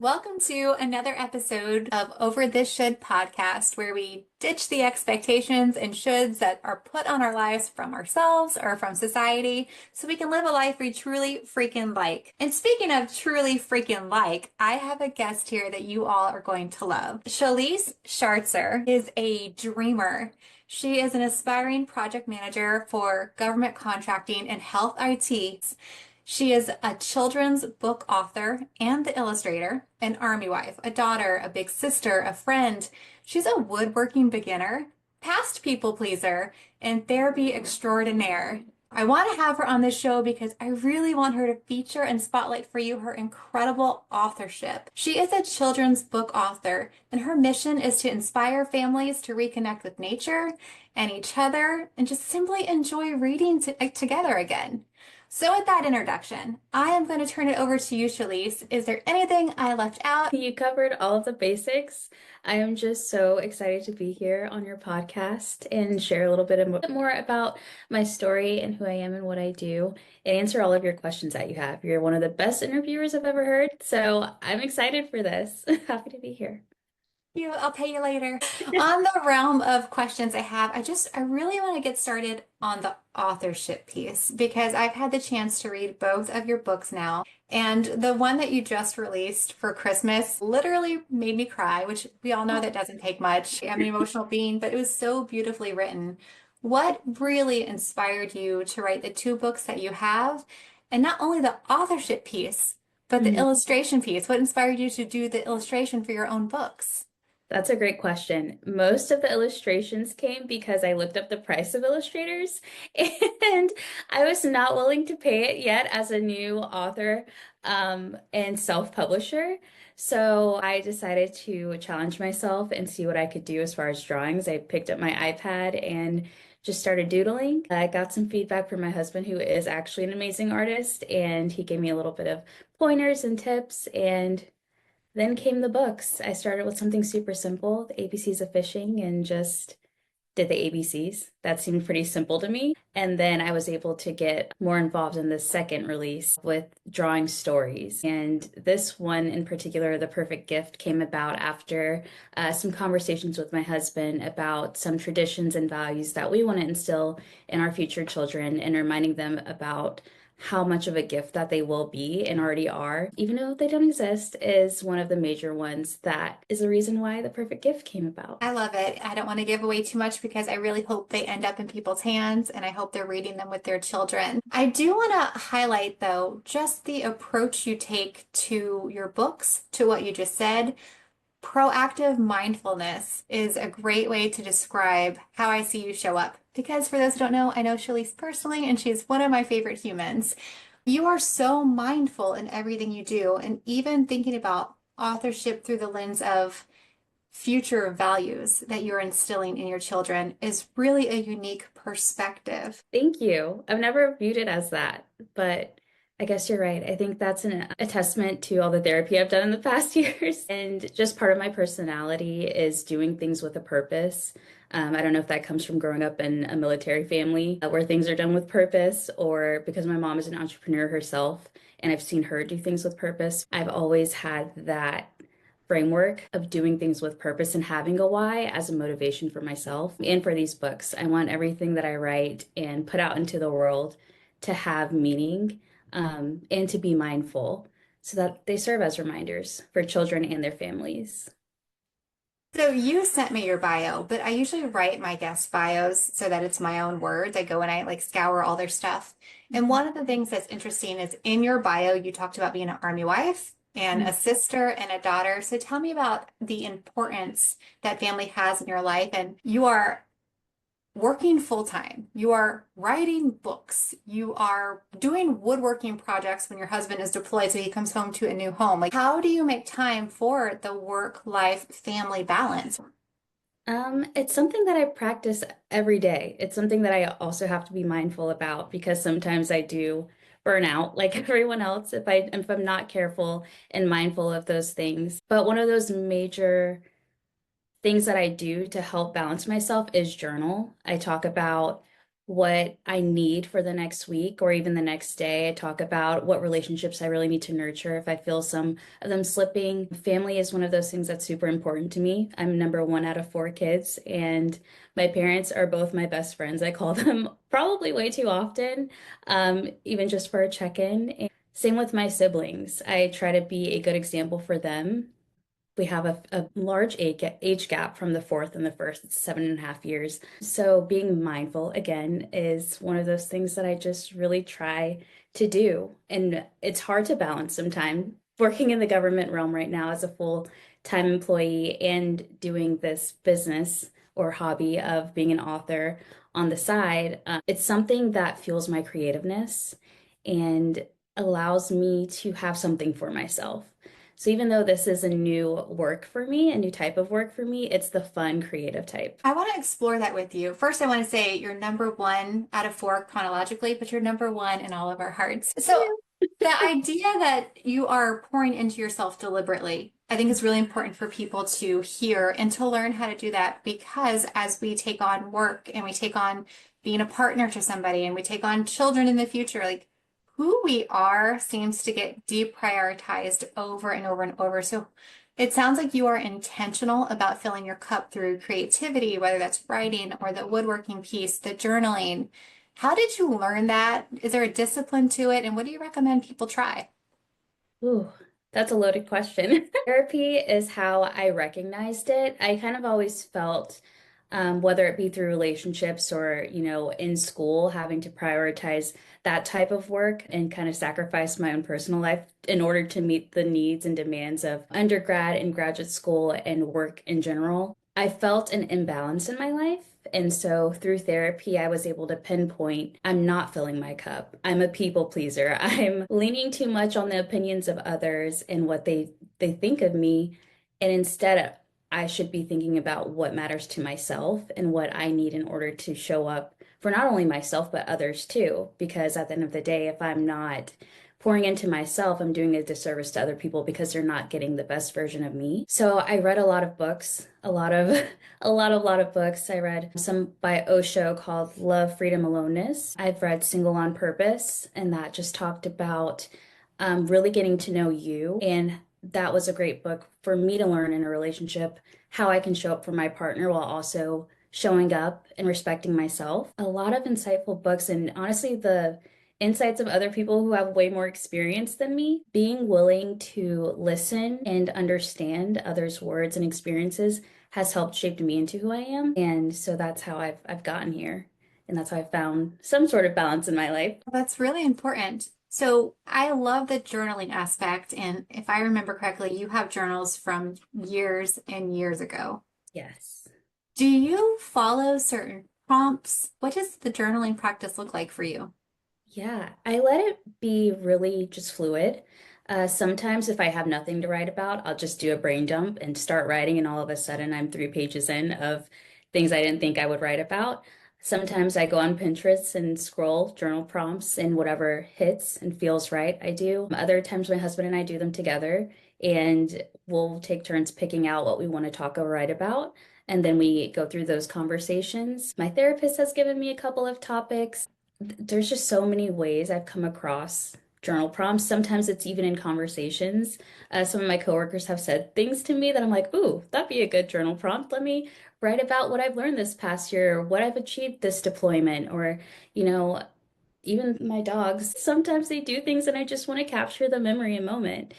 Welcome to another episode of Over This Should podcast, where we ditch the expectations and shoulds that are put on our lives from ourselves or from society so we can live a life we truly freaking like. And speaking of truly freaking like, I have a guest here that you all are going to love. Chalise Shartzer is a dreamer. She is an aspiring project manager for government contracting and health IT. She is a children's book author and the illustrator, an army wife, a daughter, a big sister, a friend. She's a woodworking beginner, past people pleaser, and therapy extraordinaire. I want to have her on this show because I really want her to feature and spotlight for you her incredible authorship. She is a children's book author, and her mission is to inspire families to reconnect with nature and each other and just simply enjoy reading together again. So with that introduction, I am going to turn it over to you, Chalise. Is there anything I left out? You covered all of the basics. I am just so excited to be here on your podcast and share a little bit more about my story and who I am and what I do and answer all of your questions that you have. You're one of the best interviewers I've ever heard, so I'm excited for this. Happy to be here. I'll pay you later. On the realm of questions I really want to get started on the authorship piece because I've had the chance to read both of your books now. And the one that you just released for Christmas literally made me cry, which we all know that doesn't take much. I'm an emotional being, but it was so beautifully written. What really inspired you to write the two books that you have? And not only the authorship piece, but the Mhm. illustration piece. What inspired you to do the illustration for your own books? That's a great question. Most of the illustrations came because I looked up the price of illustrators and I was not willing to pay it yet as a new author and self-publisher. So I decided to challenge myself and see what I could do as far as drawings. I picked up my iPad and just started doodling. I got some feedback from my husband, who is actually an amazing artist, and he gave me a little bit of pointers and tips, and then came the books. I started with something super simple, the ABCs of fishing, and just did the ABCs. That seemed pretty simple to me. And then I was able to get more involved in the second release with drawing stories. And this one in particular, The Perfect Gift, came about after some conversations with my husband about some traditions and values that we want to instill in our future children and reminding them about how much of a gift that they will be and already are, even though they don't exist, is one of the major ones that is the reason why The Perfect Gift came about. I love it. I don't want to give away too much because I really hope they end up in people's hands and I hope they're reading them with their children. I do want to highlight, though, just the approach you take to your books, to what you just said. Proactive mindfulness is a great way to describe how I see you show up. Because for those who don't know, I know Chalise personally, and she's one of my favorite humans. You are so mindful in everything you do, and even thinking about authorship through the lens of future values that you're instilling in your children is really a unique perspective. Thank you. I've never viewed it as that, but I guess you're right. I think that's a testament to all the therapy I've done in the past years. And just part of my personality is doing things with a purpose. I don't know if that comes from growing up in a military family where things are done with purpose, or because my mom is an entrepreneur herself and I've seen her do things with purpose. I've always had that framework of doing things with purpose and having a why as a motivation for myself and for these books. I want everything that I write and put out into the world to have meaning, and to be mindful so that they serve as reminders for children and their families. So you sent me your bio, but I usually write my guest bios so that it's my own words. I go and I like scour all their stuff. And one of the things that's interesting is in your bio, you talked about being an army wife and a sister and a daughter. So tell me about the importance that family has in your life. And you are working full time. You are writing books. You are doing woodworking projects when your husband is deployed, so he comes home to a new home. Like, how do you make time for the work-life family balance? It's something that I practice every day. It's something that I also have to be mindful about because sometimes I do burn out like everyone else if I'm not careful and mindful of those things. But one of those major things that I do to help balance myself is journal. I talk about what I need for the next week or even the next day. I talk about what relationships I really need to nurture if I feel some of them slipping. Family is one of those things that's super important to me. I'm number one out of four kids, and my parents are both my best friends. I call them probably way too often, even just for a check-in. And same with my siblings. I try to be a good example for them. We have a large age gap from the fourth and the first. It's 7.5 years. So being mindful again is one of those things that I just really try to do. And it's hard to balance sometimes. Working in the government realm right now as a full-time employee and doing this business or hobby of being an author on the side, it's something that fuels my creativeness and allows me to have something for myself. So even though this is a new work for me, a new type of work for me, it's the fun, creative type. I want to explore that with you. First, I want to say you're number one out of four chronologically, but you're number one in all of our hearts. So the idea that you are pouring into yourself deliberately, I think is really important for people to hear and to learn how to do that because as we take on work and we take on being a partner to somebody and we take on children in the future, like who we are seems to get deprioritized over and over and over. So it sounds like you are intentional about filling your cup through creativity, whether that's writing or the woodworking piece, the journaling. How did you learn that? Is there a discipline to it? And what do you recommend people try? Ooh, that's a loaded question. Therapy is how I recognized it. I kind of always felt, whether it be through relationships or, in school, having to prioritize that type of work and kind of sacrifice my own personal life in order to meet the needs and demands of undergrad and graduate school and work in general. I felt an imbalance in my life. And so through therapy, I was able to pinpoint I'm not filling my cup. I'm a people pleaser. I'm leaning too much on the opinions of others and what they think of me. And instead, I should be thinking about what matters to myself and what I need in order to show up for not only myself, but others too. Because at the end of the day, if I'm not pouring into myself, I'm doing a disservice to other people because they're not getting the best version of me. So I read a lot of books, a lot of a lot of books. I read some by Osho called Love, Freedom, Aloneness. I've read Single on Purpose, and that just talked about really getting to know you. And that was a great book for me to learn in a relationship how I can show up for my partner while also showing up and respecting myself. A lot of insightful books, and honestly, the insights of other people who have way more experience than me. Being willing to listen and understand others' words and experiences has helped shape me into who I am. And so that's how I've gotten here. And that's how I found some sort of balance in my life. Well, that's really important. So I love the journaling aspect. And if I remember correctly, you have journals from years and years ago. Yes. Do you follow certain prompts? What does the journaling practice look like for you? Yeah, I let it be really just fluid. Sometimes if I have nothing to write about, I'll just do a brain dump and start writing, and all of a sudden I'm 3 pages in of things I didn't think I would write about. Sometimes I go on Pinterest and scroll journal prompts and whatever hits and feels right, I do. Other times my husband and I do them together, and we'll take turns picking out what we want to talk or write about. And then we go through those conversations. My therapist has given me a couple of topics. There's just so many ways I've come across journal prompts. Sometimes it's even in conversations. Some of my coworkers have said things to me that I'm like, ooh, that'd be a good journal prompt. Let me write about what I've learned this past year, or what I've achieved this deployment, or, you know, even my dogs. Sometimes they do things and I just want to capture the memory and moment.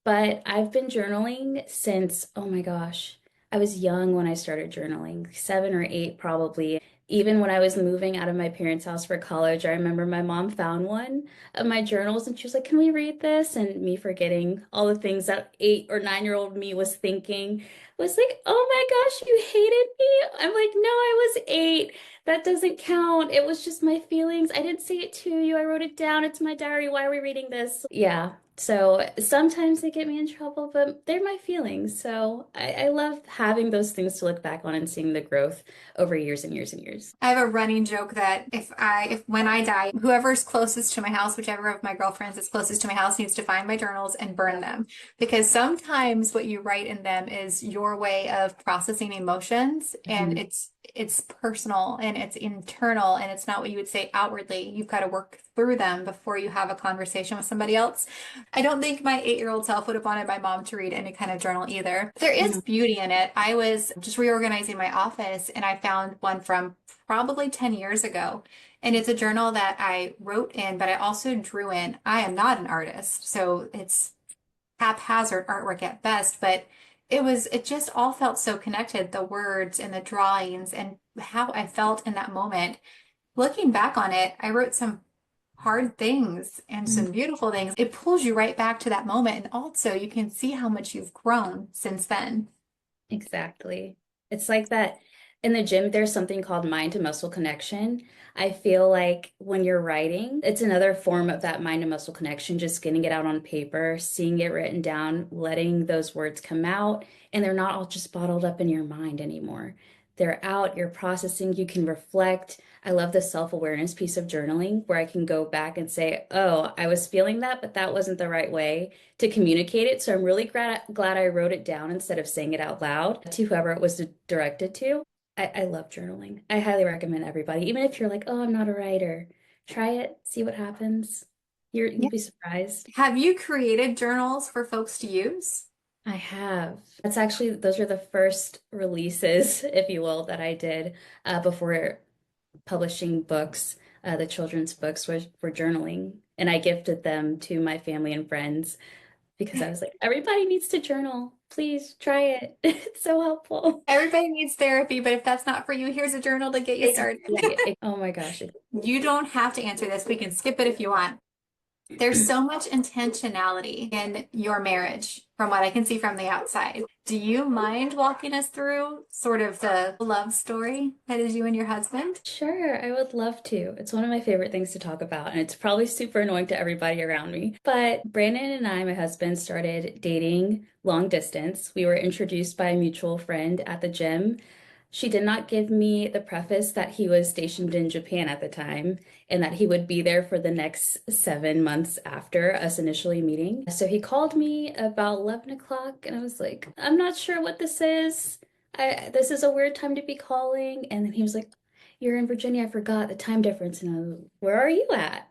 But I've been journaling since, oh my gosh, I was young when I started journaling, 7 or 8 probably. Even when I was moving out of my parents' house for college, I remember my mom found one of my journals and she was like, "Can we read this?" And me forgetting all the things that 8 or 9 year old me was thinking was like, "Oh my gosh, you hated me." I'm like, "No, I was 8. That doesn't count. It was just my feelings. I didn't say it to you. I wrote it down. It's my diary. Why are we reading this?" Yeah. So sometimes they get me in trouble, but they're my feelings. So I love having those things to look back on and seeing the growth over years and years and years. I have a running joke that if when I die, whoever's closest to my house, whichever of my girlfriends is closest to my house, needs to find my journals and burn them. Because sometimes what you write in them is your way of processing emotions, and Mhm. it's it's personal and it's internal and it's not what you would say outwardly. You've got to work through them before you have a conversation with somebody else. I don't think my 8-year-old self would have wanted my mom to read any kind of journal either. There is Mhm. beauty in it. I was just reorganizing my office and I found one from probably 10 years ago. And it's a journal that I wrote in, but I also drew in. I am not an artist, so it's haphazard artwork at best, but it just all felt so connected, the words and the drawings and how I felt in that moment. Looking back on it, I wrote some hard things and Mhm. some beautiful things. It pulls you right back to that moment. And also you can see how much you've grown since then. Exactly. It's like that in the gym, there's something called mind to muscle connection. I feel like when you're writing, it's another form of that mind to muscle connection, just getting it out on paper, seeing it written down, letting those words come out, and they're not all just bottled up in your mind anymore. They're out, you're processing, you can reflect. I love the self-awareness piece of journaling where I can go back and say, oh, I was feeling that, but that wasn't the right way to communicate it. So I'm really glad I wrote it down instead of saying it out loud to whoever it was directed to. I love journaling. I highly recommend everybody, even if you're like, oh, I'm not a writer, try it, see what happens. You'll Yeah. be surprised. Have you created journals for folks to use? I have. That's actually, those are the first releases, if you will, that I did before publishing books. The children's books were journaling, and I gifted them to my family and friends because I was like, everybody needs to journal. Please try it. It's so helpful. Everybody needs therapy, but if that's not for you, here's a journal to get you started. Exactly. Oh my gosh. You don't have to answer this. We can skip it if you want. There's so much intentionality in your marriage, from what I can see from the outside. Do you mind walking us through sort of the love story that is you and your husband? Sure, I would love to. It's one of my favorite things to talk about, and it's probably super annoying to everybody around me. But Brandon and I, my husband, started dating long distance. We were introduced by a mutual friend at the gym. She did not give me the preface that he was stationed in Japan at the time and that he would be there for the next 7 months after us initially meeting. So he called me about 11 o'clock and I was like, I'm not sure what this is. This is a weird time to be calling. And then he was like, you're in Virginia. I forgot the time difference. And I was, where are you at?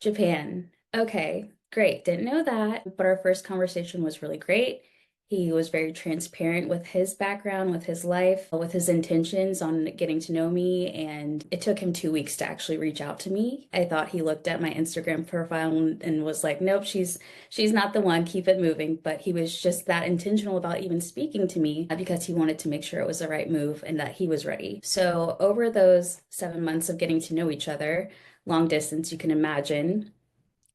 Japan. Okay, great. Didn't know that. But our first conversation was really great. He was very transparent with his background, with his life, with his intentions on getting to know me. And it took him 2 weeks to actually reach out to me. I thought he looked at my Instagram profile and was like, nope, she's not the one. Keep it moving. But he was just that intentional about even speaking to me because he wanted to make sure it was the right move and that he was ready. So over those 7 months of getting to know each other, long distance, you can imagine.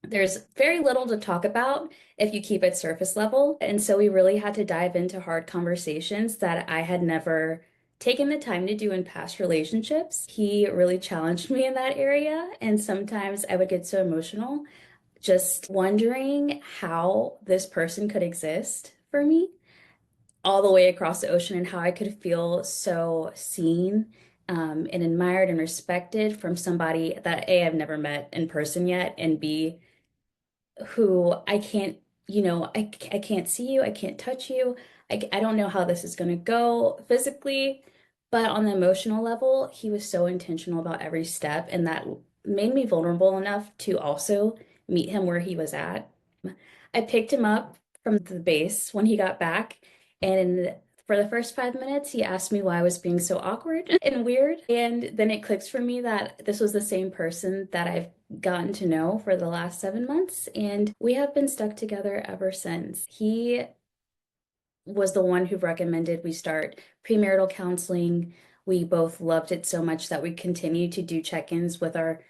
There's very little to talk about if you keep it surface level. And so we really had to dive into hard conversations that I had never taken the time to do in past relationships. He really challenged me in that area. And sometimes I would get so emotional just wondering how this person could exist for me all the way across the ocean and how I could feel so seen and admired and respected from somebody that A, I've never met in person yet, and B, who I can't, I can't see you, I can't touch you. I don't know how this is going to go physically, but on the emotional level, he was so intentional about every step, and that made me vulnerable enough to also meet him where he was at. I picked him up from the base when he got back, and for the first 5 minutes, he asked me why I was being so awkward and weird. And then it clicked for me that this was the same person that I've gotten to know for the last 7 months, and we have been stuck together ever since. He was the one who recommended we start premarital counseling. We both loved it so much that we continued to do check-ins with our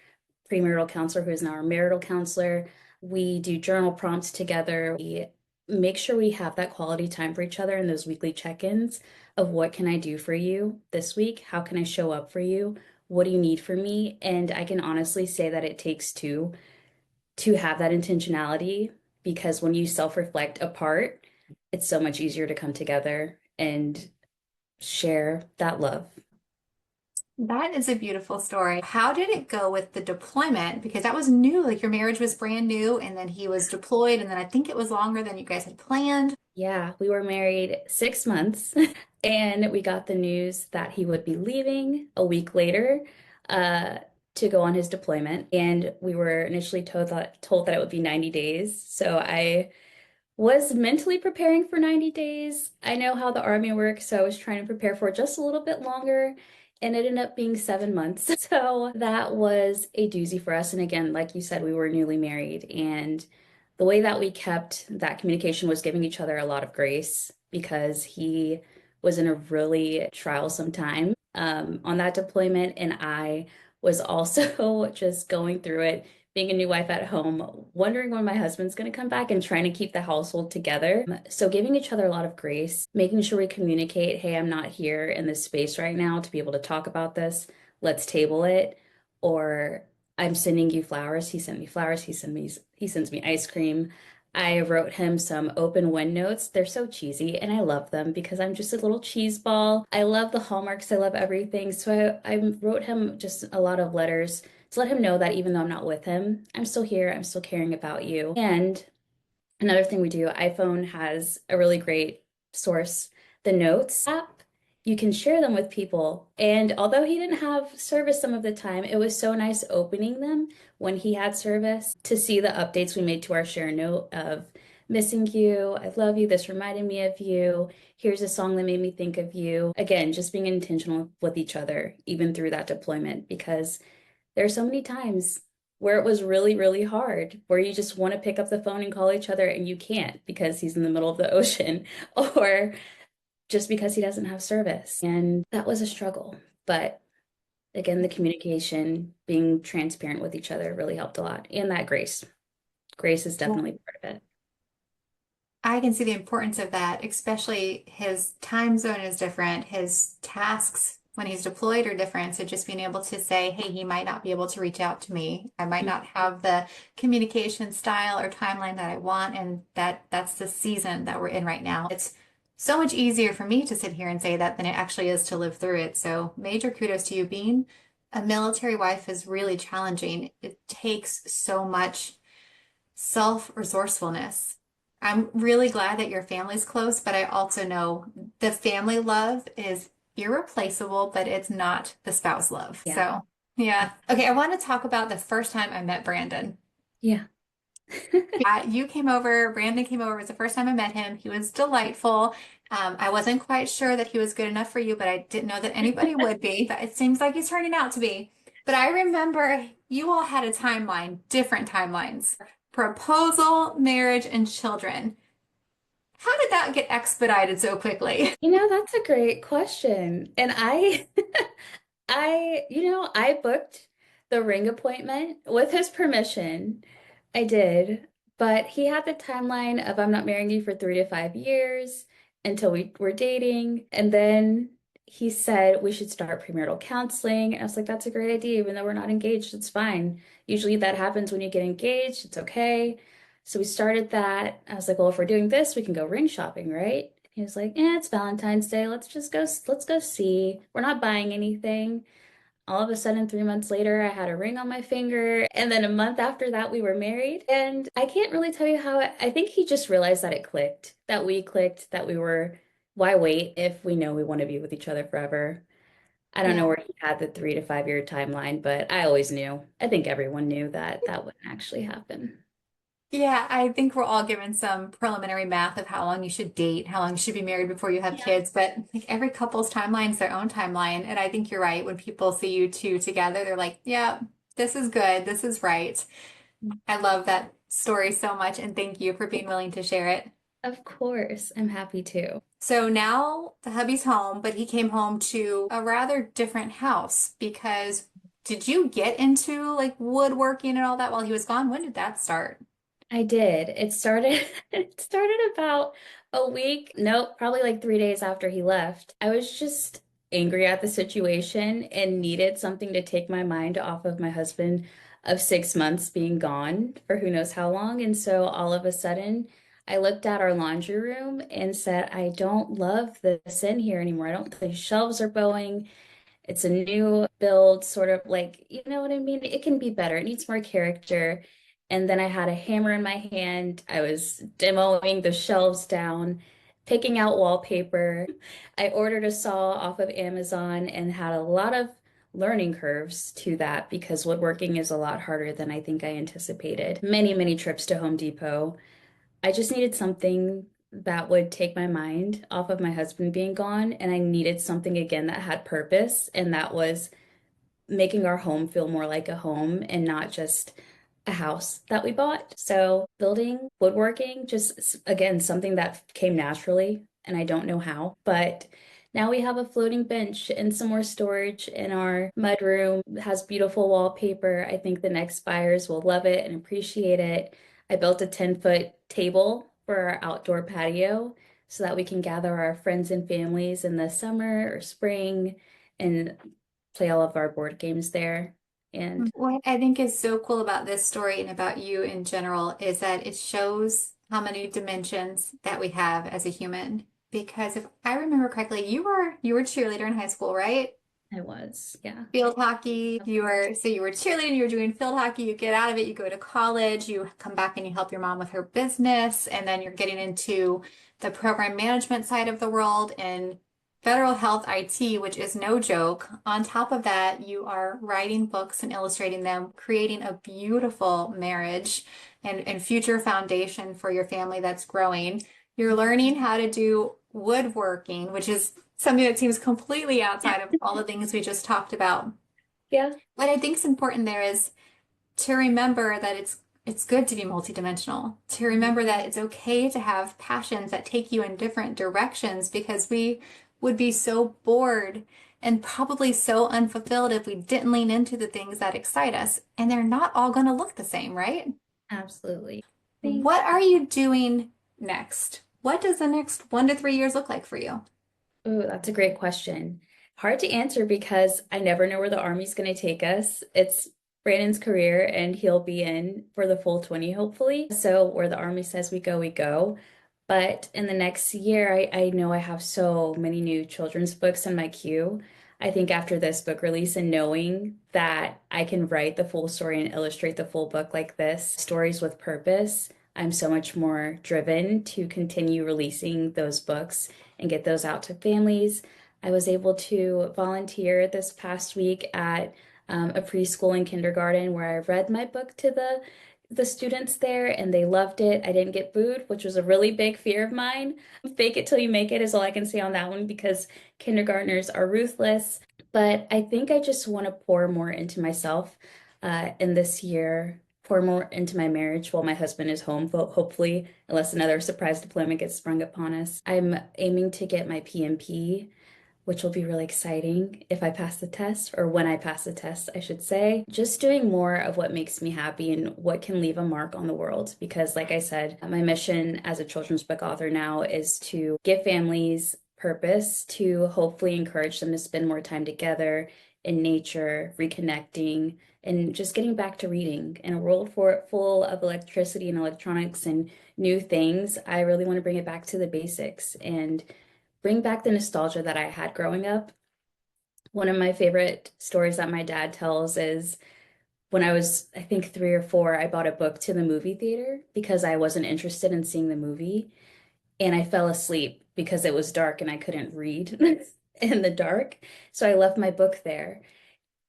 premarital counselor, who is now our marital counselor. We do journal prompts together. We make sure we have that quality time for each other in those weekly check-ins of what can I do for you this week? How can I show up for you? What do you need from me? And I can honestly say that it takes two to have that intentionality because when you self-reflect apart, it's so much easier to come together and share that love. That is a beautiful story. How did it go with the deployment? Because that was new, like your marriage was brand new, and then he was deployed, and then I think it was longer than you guys had planned. Yeah, we were married 6 months and we got the news that he would be leaving a week later uh, to go on his deployment. And we were initially told that it would be 90 days. So I was mentally preparing for 90 days. I know how the army works, so I was trying to prepare for just a little bit longer, and it ended up being 7 months. So that was a doozy for us. And again, like you said, we were newly married, and the way that we kept that communication was giving each other a lot of grace because he was in a really trialsome time on that deployment, and I was also just going through it being a new wife at home, wondering when my husband's going to come back and trying to keep the household together. So giving each other a lot of grace, making sure we communicate, hey, I'm not here in this space right now to be able to talk about this. Let's table it. Or I'm sending you flowers. He sent me flowers. He sends me ice cream. I wrote him some open wind notes. They're so cheesy and I love them because I'm just a little cheese ball. I love the hallmarks. I love everything. So I wrote him just a lot of letters to let him know that even though I'm not with him, I'm still here. I'm still caring about you. And another thing we do, iPhone has a really great source, the Notes app. You can share them with people. And although he didn't have service some of the time, it was so nice opening them when he had service to see the updates we made to our share note of missing you, I love you, this reminded me of you, here's a song that made me think of you. Again, just being intentional with each other, even through that deployment, because there are so many times where it was really, really hard, where you just want to pick up the phone and call each other and you can't because he's in the middle of the ocean or just because he doesn't have service. And that was a struggle. But again, the communication, being transparent with each other really helped a lot. And that grace. Grace is definitely part of it. I can see the importance of that, especially his time zone is different. His tasks when he's deployed are different. So just being able to say, hey, he might not be able to reach out to me. I might not have the communication style or timeline that I want. And that's the season that we're in right now. It's so much easier for me to sit here and say that than it actually is to live through it. So major kudos to you. Being a military wife is really challenging. It takes so much self-resourcefulness. I'm really glad that your family's close, but I also know the family love is irreplaceable, but it's not the spouse love. Yeah. So, yeah. Okay, I want to talk about the first time I met Brandon. Yeah. You came over, Brandon came over. It was the first time I met him. He was delightful. I wasn't quite sure that he was good enough for you, but I didn't know that anybody would be. But it seems like he's turning out to be. But I remember you all had a timeline, different timelines. Proposal, marriage, and children. How did that get expedited so quickly? That's a great question. And I booked the ring appointment with his permission. I did, but he had the timeline of I'm not marrying you for 3 to 5 years until we were dating. And then he said we should start premarital counseling. And I was like, that's a great idea, even though we're not engaged, it's fine. Usually that happens when you get engaged, it's okay. So we started that. I was like, well, if we're doing this, we can go ring shopping, right? He was like, it's Valentine's Day. Let's go see. We're not buying anything. All of a sudden, 3 months later, I had a ring on my finger. And then a month after that, we were married. And I can't really tell you how I think he just realized that it clicked, that we clicked, that we were, why wait if we know we want to be with each other forever? I don't know Yeah. where he had the 3 to 5 year timeline, but I always knew. I think everyone knew that that wouldn't actually happen. Yeah, I think we're all given some preliminary math of how long you should date, how long you should be married before you have Yeah. kids, but like every couple's timeline is their own timeline. And I think you're right. When people see you two together, they're like, yeah, this is good. This is right. I love that story so much. And thank you for being willing to share it. Of course, I'm happy to. So now the hubby's home, but he came home to a rather different house because did you get into like woodworking and all that while he was gone? When did that start? I did. It started it started about a week, nope, probably like 3 days after he left. I was just angry at the situation and needed something to take my mind off of my husband of 6 months being gone for who knows how long. And so all of a sudden, I looked at our laundry room and said, I don't love this in here anymore. I don't, the shelves are bowing. It's a new build, sort of like, you know what I mean? It can be better. It needs more character. And then I had a hammer in my hand. I was demoing the shelves down. picking out wallpaper. I ordered a saw off of Amazon and had a lot of learning curves to that because woodworking is a lot harder than I think I anticipated. Many, many trips to Home Depot. I just needed something that would take my mind off of my husband being gone, and I needed something again that had purpose, and that was making our home feel more like a home and not just a house that we bought. So, building, woodworking, just again, something that came naturally, and I don't know how, but now we have a floating bench and some more storage in our mudroom. It has beautiful wallpaper. I think the next buyers will love it and appreciate it. I built a 10-foot table for our outdoor patio so that we can gather our friends and families in the summer or spring and play all of our board games there. And What I think is so cool about this story and about you in general is that it shows how many dimensions that we have as a human. Because if I remember correctly, you were a cheerleader in high school, right? I was, yeah. Field hockey. You were cheerleading, you were doing field hockey, you get out of it, you go to college, you come back and you help your mom with her business, and then you're getting into the program management side of the world and federal health IT, which is no joke. On top of that, you are writing books and illustrating them, creating a beautiful marriage and future foundation for your family that's growing. You're learning how to do woodworking, which is something that seems completely outside of all the things we just talked about. Yeah, What I think is important there is to remember that it's good to be multidimensional, to remember that it's okay to have passions that take you in different directions because we would be so bored and probably so unfulfilled if we didn't lean into the things that excite us. And they're not all going to look the same, right? absolutely. Thank What are you doing next? What does the next 1 to 3 years look like for you? Oh, that's a great question. Hard to answer because I never know where the Army's going to take us. It's Brandon's career, and he'll be in for the full 20, hopefully. So, where the Army says we go, we go. But in the next year, I know I have so many new children's books in my queue. I think after this book release and knowing that I can write the full story and illustrate the full book like this, stories with purpose, I'm so much more driven to continue releasing those books and get those out to families. I was able to volunteer this past week at a preschool and kindergarten where I read my book to the students there and they loved it. I didn't get booed, which was a really big fear of mine. Fake it till you make it is all I can say on that one because kindergartners are ruthless. But I think I just want to pour more into myself in this year, pour more into my marriage while my husband is home, hopefully, unless another surprise deployment gets sprung upon us. I'm aiming to get my PMP, which will be really exciting if I pass the test, or when I pass the test, I should say. Just doing more of what makes me happy and what can leave a mark on the world. Because, like I said, my mission as a children's book author now is to give families purpose, to hopefully encourage them to spend more time together in nature, reconnecting, and just getting back to reading. In a world full of electricity and electronics and new things, I really want to bring it back to the basics and bring back the nostalgia that I had growing up. One of my favorite stories that my dad tells is when I was, I think, 3 or 4, I bought a book to the movie theater because I wasn't interested in seeing the movie. And I fell asleep because it was dark and I couldn't read in the dark. So I left my book there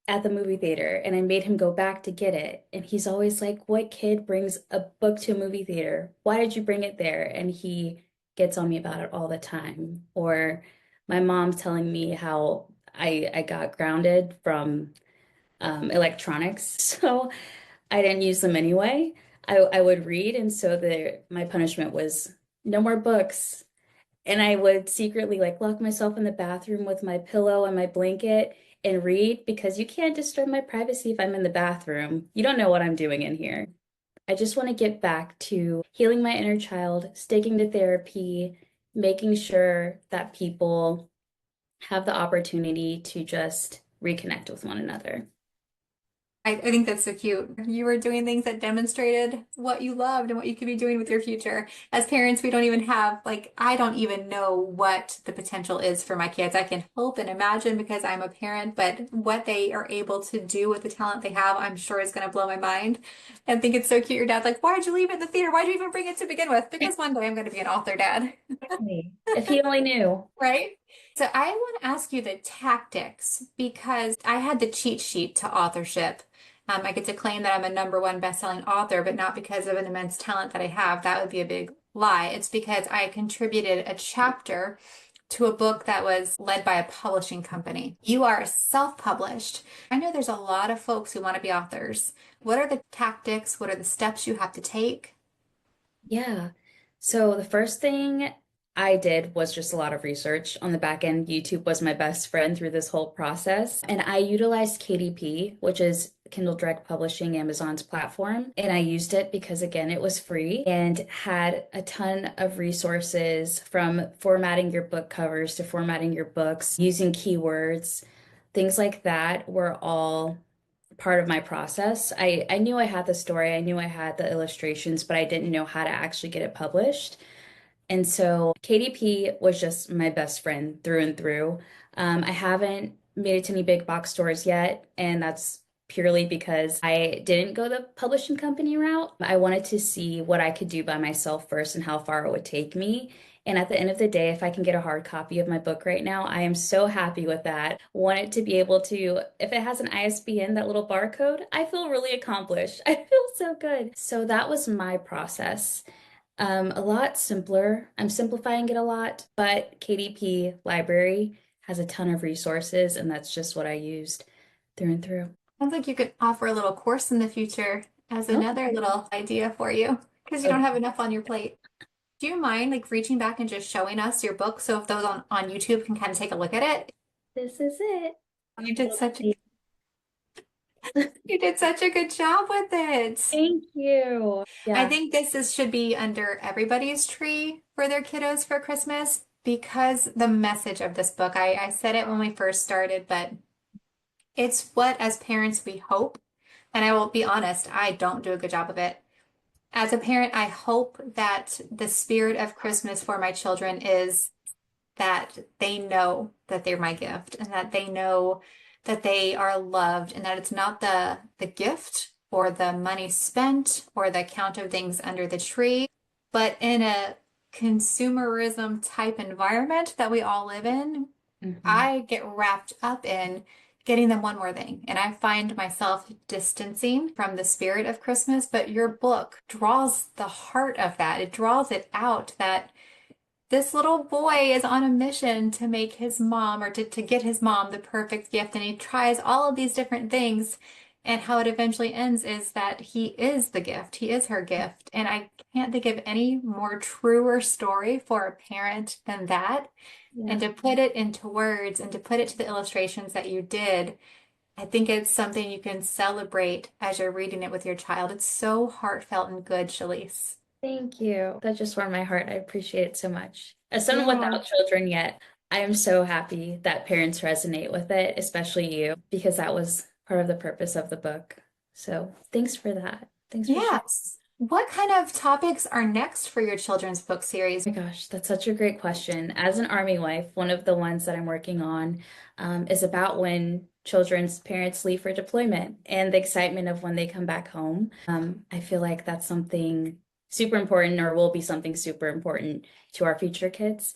at the movie theater and I made him go back to get it. And he's always like, what kid brings a book to a movie theater? Why did you bring it there? And he gets on me about it all the time. Or my mom telling me how I got grounded from electronics. So I didn't use them anyway. I would read. And so my punishment was no more books. And I would secretly like lock myself in the bathroom with my pillow and my blanket and read because you can't disturb my privacy if I'm in the bathroom. You don't know what I'm doing in here. I just want to get back to healing my inner child, sticking to therapy, making sure that people have the opportunity to just reconnect with one another. I think that's so cute. You were doing things that demonstrated what you loved and what you could be doing with your future. As parents, we don't even have, like, I don't even know what the potential is for my kids. I can hope and imagine because I'm a parent, but what they are able to do with the talent they have, I'm sure is going to blow my mind. And I think it's so cute. Your dad's like, why'd you leave it in the theater? Why'd you even bring it to begin with? Because one day I'm going to be an author, Dad. Exactly. If he only knew. Right? So I want to ask you the tactics because I had the cheat sheet to authorship. I get to claim that I'm a number one best-selling author, but not because of an immense talent that I have. That would be a big lie. It's because I contributed a chapter to a book that was led by a publishing company. You are self-published. I know there's a lot of folks who want to be authors. What are the tactics? What are the steps you have to take? Yeah. So the first thing I did was just a lot of research on the back end. YouTube was my best friend through this whole process. And I utilized KDP, which is Kindle Direct Publishing, Amazon's platform. And I used it because, again, it was free and had a ton of resources from formatting your book covers to formatting your books, using keywords, things like that were all part of my process. I knew I had the story, I knew I had the illustrations, but I didn't know how to actually get it published. And so KDP was just my best friend through and through. I haven't made it to any big box stores yet, and that's purely because I didn't go the publishing company route. I wanted to see what I could do by myself first and how far it would take me. And at the end of the day, if I can get a hard copy of my book right now, I am so happy with that. Want it to be able to, if it has an ISBN, that little barcode, I feel really accomplished. I feel so good. So that was my process. A lot simpler. I'm simplifying it a lot, but KDP Library has a ton of resources, and that's just what I used through and through. Sounds like you could offer a little course in the future as Oh, another little idea for you because you oh, don't have enough on your plate. Do you mind like reaching back and just showing us your book so if those on YouTube can kind of take a look at it? this is it. You did Let's such a see. you did such a good job with it. Thank you. I Yeah. think should be under everybody's tree for their kiddos for Christmas because the message of this book, I said it when we first started, but it's what as parents we hope. And I will be honest, I don't do a good job of it. As a parent, I hope that the spirit of Christmas for my children is that they know that they're my gift and that they know that they are loved and that it's not the gift or the money spent or the count of things under the tree, but in a consumerism type environment that we all live in, Mhm. I get wrapped up in getting them one more thing. And I find myself distancing from the spirit of Christmas, but your book draws the heart of that. It draws it out that this little boy is on a mission to make his mom or to get his mom the perfect gift. And he tries all of these different things. And how it eventually ends is that he is the gift. He is her gift. And I can't think of any more truer story for a parent than that. And Yeah. to put it into words and to put it to the illustrations that you did, I think it's something you can celebrate as you're reading it with your child. It's so heartfelt and good, Chalise. Thank you. That just warmed my heart. I appreciate it so much. As someone Yeah. without children yet, I am so happy that parents resonate with it, especially you, because that was part of the purpose of the book. So thanks for that. Thanks for sharing. Yes. What kind of topics are next for your children's book series? Oh my gosh, that's such a great question. As an Army wife, one of the ones that I'm working on is about when children's parents leave for deployment and the excitement of when they come back home. I feel like that's something super important, or will be something super important to our future kids.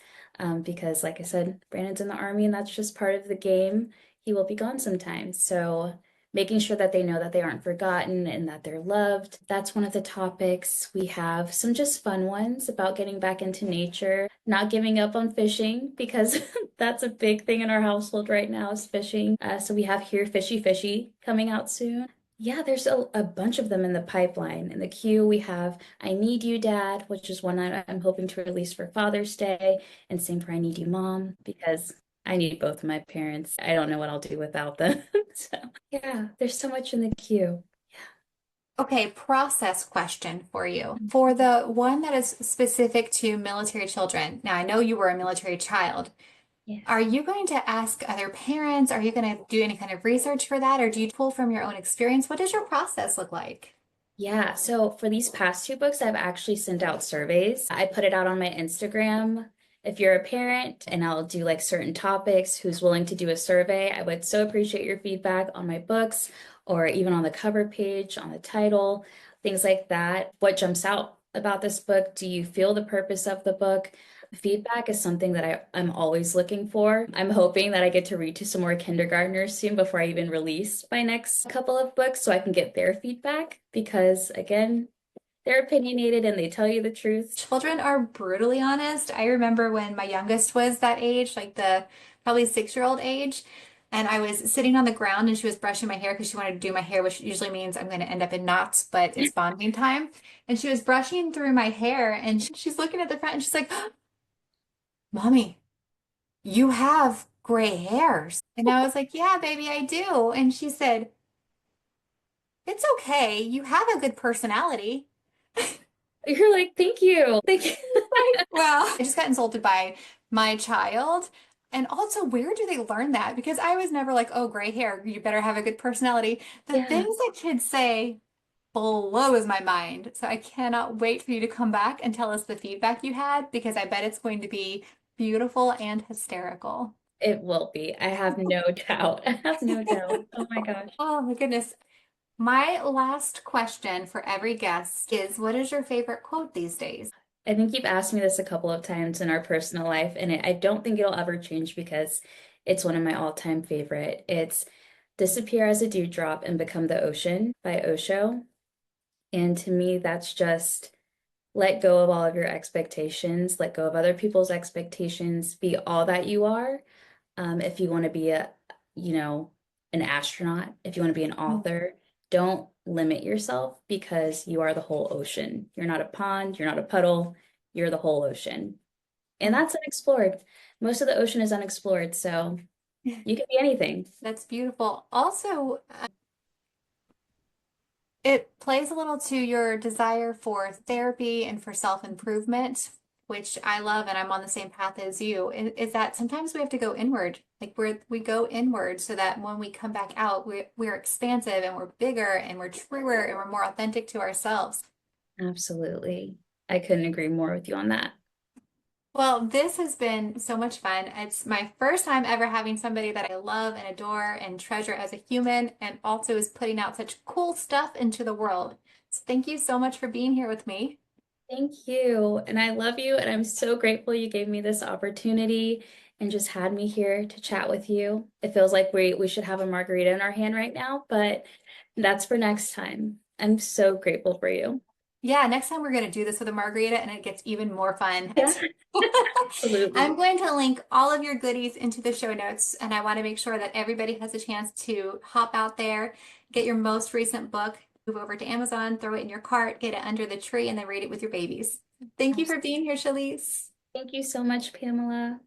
Because, like I said, Brandon's in the Army, and that's just part of the game. He will be gone sometimes. So, making sure that they know that they aren't forgotten and that they're loved. That's one of the topics. We have some just fun ones about getting back into nature, not giving up on fishing because that's a big thing in our household right now is fishing. So we have Here Fishy Fishy coming out soon. Yeah, there's a bunch of them in the pipeline. In the queue, we have I Need You, Dad, which is one I'm hoping to release for Father's Day, and same for I Need You, Mom, because I need both of my parents. I don't know what I'll do without them. So, yeah, there's so much in the queue. Okay, process question for you. For the one that is specific to military children. Now, I know you were a military child. Yes. Are you going to ask other parents? Are you going to do any kind of research for that? Or do you pull from your own experience? What does your process look like? Yeah, so for these past two books, I've actually sent out surveys. I put it out on my Instagram. If you're a parent and I'll do like certain topics, who's willing to do a survey, I would so appreciate your feedback on my books or even on the cover page, on the title, things like that. What jumps out about this book? Do you feel the purpose of the book? Feedback is something that I'm always looking for. I'm hoping that I get to read to some more kindergartners soon before I even release my next couple of books so I can get their feedback because, again, they're opinionated and they tell you the truth. Children are brutally honest. I remember when my youngest was that age, like the probably 6-year-old age, and I was sitting on the ground and she was brushing my hair because she wanted to do my hair, which usually means I'm going to end up in knots, but it's bonding time. And she was brushing through my hair and she's looking at the front and she's like, Mommy, you have gray hairs. And I was like, Yeah, baby, I do. And she said, It's okay. You have a good personality. You're like, thank you. Thank you. Like, well, I just got insulted by my child. And also, where do they learn that? Because I was never like, oh, gray hair, you better have a good personality. The Yeah, things that kids say blows my mind. So I cannot wait for you to come back and tell us the feedback you had because I bet it's going to be beautiful and hysterical. it will be. I have no doubt. I have no doubt. Oh my gosh. Oh my goodness. My last question for every guest is, what is your favorite quote these days? I think you've asked me this a couple of times in our personal life, and I don't think it'll ever change because it's one of my all-time favorite. It's Disappear as a Dewdrop and Become the Ocean by Osho. And to me, that's just let go of all of your expectations, let go of other people's expectations, be all that you are. If you want to be you know, an astronaut, if you want to be an author, don't limit yourself because you are the whole ocean. You're not a pond, you're not a puddle, you're the whole ocean. And that's unexplored. Most of the ocean is unexplored, so you can be anything. That's beautiful. Also, it plays a little to your desire for therapy and for self-improvement, which I love, and I'm on the same path as you. Is that sometimes we have to go inward, like we go inward so that when we come back out, we're expansive and we're bigger and we're truer and we're more authentic to ourselves. Absolutely. I couldn't agree more with you on that. Well, this has been so much fun. It's my first time ever having somebody that I love and adore and treasure as a human, and also is putting out such cool stuff into the world. So thank you so much for being here with me. Thank you. And I love you. And I'm so grateful you gave me this opportunity and just had me here to chat with you. It feels like we should have a margarita in our hand right now, but that's for next time. I'm so grateful for you. Yeah, next time we're going to do this with a margarita and it gets even more fun. Yeah, absolutely. I'm going to link all of your goodies into the show notes, and I want to make sure that everybody has a chance to hop out there, get your most recent book, move over to Amazon, throw it in your cart, get it under the tree, and then read it with your babies. Thank you for being here, Chalise. Thank you so much, Pamela.